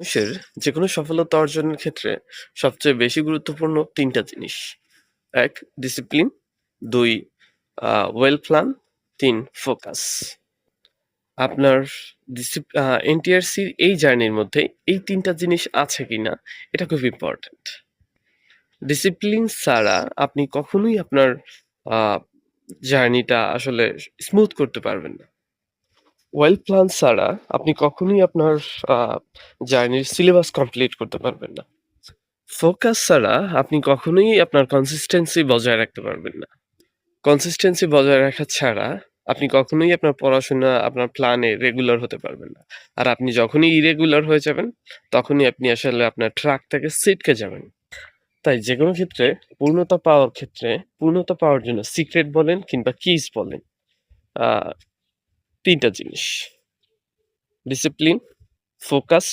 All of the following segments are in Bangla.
মানুষের যেকোনো সফলতা অর্জনের ক্ষেত্রে সবচেয়ে বেশি গুরুত্বপূর্ণ ৩ টা জিনিস। ১. ডিসিপ্লিন, ২. Well plan, ৩. ফোকাস। আপনার এনটিআরসির এই জার্নির মধ্যে এই ৩ টা জিনিস আছে কিনা এটা খুব ইম্পর্টেন্ট। ডিসিপ্লিন ছাড়া আপনি কখনোই আপনার আ জার্নিটা আসলে স্মুথ করতে পারবেন না। ওয়েল প্ল্যান ছাড়া আপনি কখনোই আপনার আ জার্নির সিলেবাস কমপ্লিট করতে পারবেন না। ফোকাস ছাড়া আপনি কখনোই আপনার কনসিস্টেন্সি বজায় রাখতে পারবেন না। কনসিস্টেন্সি বজায় রাখা ছাড়া আপনি কখনোই আপনার পড়াশোনা, আপনার প্ল্যানে রেগুলার হতে পারবেন না। আর আপনি যখনই ইরেগুলার হয়ে যাবেন, তখনই আপনি আসলে আপনার ট্র্যাক থেকে ছিটকে যাবেন। তাই যেকোনো ক্ষেত্রে পূর্ণতা পাওয়ার জন্য সিক্রেট বলেন কিংবা কিস বলেন, আ ৩ টা জিনিস। Discipline, focus,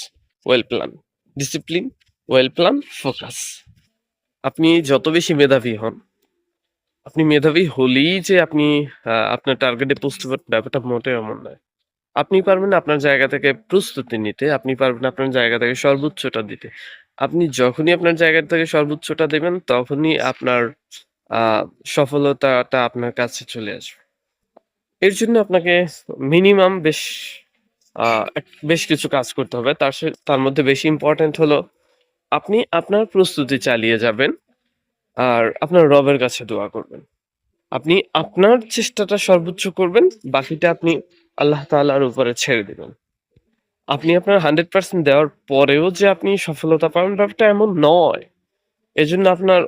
well plan. Discipline, well plan, focus. আপনি যত বেশি মেধাবী হন, আপনি মেধাবী হলেই যে আপনি আপনার টার্গেটে পৌঁছতে পারবেন ব্যাপারটা মোটেও এমন নয়। আপনি পারবেন আপনার জায়গা থেকে প্রস্তুতি নিতে, আপনি পারবেন আপনার জায়গা থেকে সর্বোচ্চটা দিতে। আপনি যখনই আপনার জায়গা থেকে সর্বোচ্চটা দেবেন, তখনই আপনার আ সফলতাটা আপনার কাছে চলে আসবে। এর জন্য আপনাকে মিনিমাম আ বেশ কিছু কাজ করতে হবে। তার মধ্যে বেশি ইম্পোর্টেন্ট হলো আপনি আপনার প্রস্তুতি চালিয়ে যাবেন। আর আপনার রবের কাছে দোয়া করবেন। আপনি আপনার চেষ্টাটা সর্বোচ্চ করবেন, বাকিটা আপনি আল্লাহ তাআলার উপরে ছেড়ে দিবেন। আপনি আপনার 100% দেওয়ার পরেও যে আপনি সফলতা পাবেন ব্যাপারটা এমন নয়। এজন্য আপনার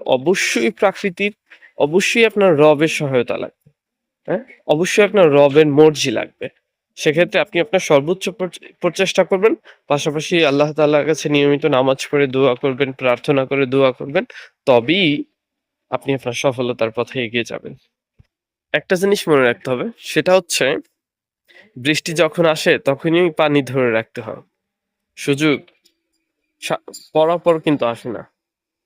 অবশ্যই আপনার রবের সহায়তা লাগবে। হ্যাঁ? অবশ্যই আপনার রবের মর্জি লাগবে। সেক্ষেত্রে আপনি আপনার সর্বোচ্চ প্রচেষ্টা করবেন। পাশাপাশি আল্লাহ তাআলার কাছে নিয়মিত নামাজ পড়ে দোয়া করবেন, প্রার্থনা করে দোয়া করবেন। তবেই আপনি আপনার সফলতার পথে এগিয়ে যাবেন। একটা জিনিস মনে রাখতে হবে, সেটা হচ্ছে বৃষ্টি যখন আসে তখনই পানি ধরে রাখতে হয়। সুযোগ সা পরাপর কিন্তু আসে না।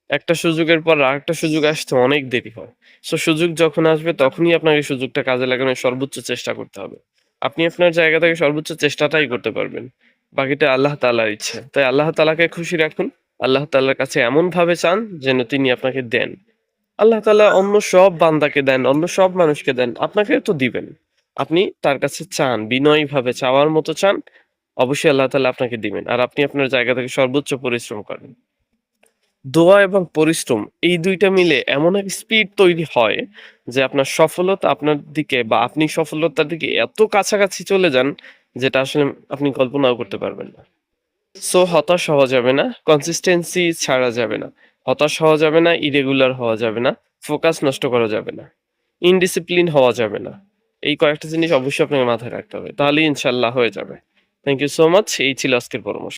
একটা সুযোগের পর আরেকটা সুযোগ আসতে অনেক দেরি হয়। সো সুযোগ যখন আসবে তখনই আপনার এই সুযোগটা কাজে লাগানোর সর্বোচ্চ চেষ্টা করতে হবে। আপনি আপনার জায়গা থেকে সর্বোচ্চ চেষ্টাটাই করতে পারবেন। বাকিটা আল্লাহ তাআলার ইচ্ছে। তাই আল্লাহ তাআলাকে খুশি রাখুন। আল্লাহ তাআলার কাছে এমনভাবে চান যেন তিনি আপনাকে দেন। আল্লাহ তাআলা অন্য সব বান্দাকে দেন, অন্য সব মানুষকে দেন। আপনাকেও তো দিবেন। আপনি তার কাছে চান, বিনয়ীভাবে চাওয়ার মতো চান। অবশ্যই আল্লাহ তাআলা আপনাকে দিবেন। আর আপনি আপনার জায়গা থেকে সর্বোচ্চ পরিশ্রম করেন। দোয়া এবং পরিশ্রম এই ২ টা মিলে এমন এক স্পিড তৈরি হয় যে আপনার সফলতা আপনার দিকে বা আপনি সফলতার দিকে এত কাছাকাছি চলে যান, যেটা আসলে আপনি কল্পনাও করতে পারবেন না। সো হতাশ হওয়া যাবে না, কনসিস্টেন্সি ছাড়া যাবে না। হতাশ হওয়া যাবে না, ইরেগুলার হওয়া যাবে না, ফোকাস নষ্ট করা যাবে না, ইনডিসিপ্লিন হওয়া যাবে না। এই কয়েকটা জিনিস অবশ্যই আপনাকে মাথায় রাখতে হবে। তাহলেই ইনশাআল্লাহ হয়ে যাবে। Thank you so much. এই ছিল আজকের পরামর্শ।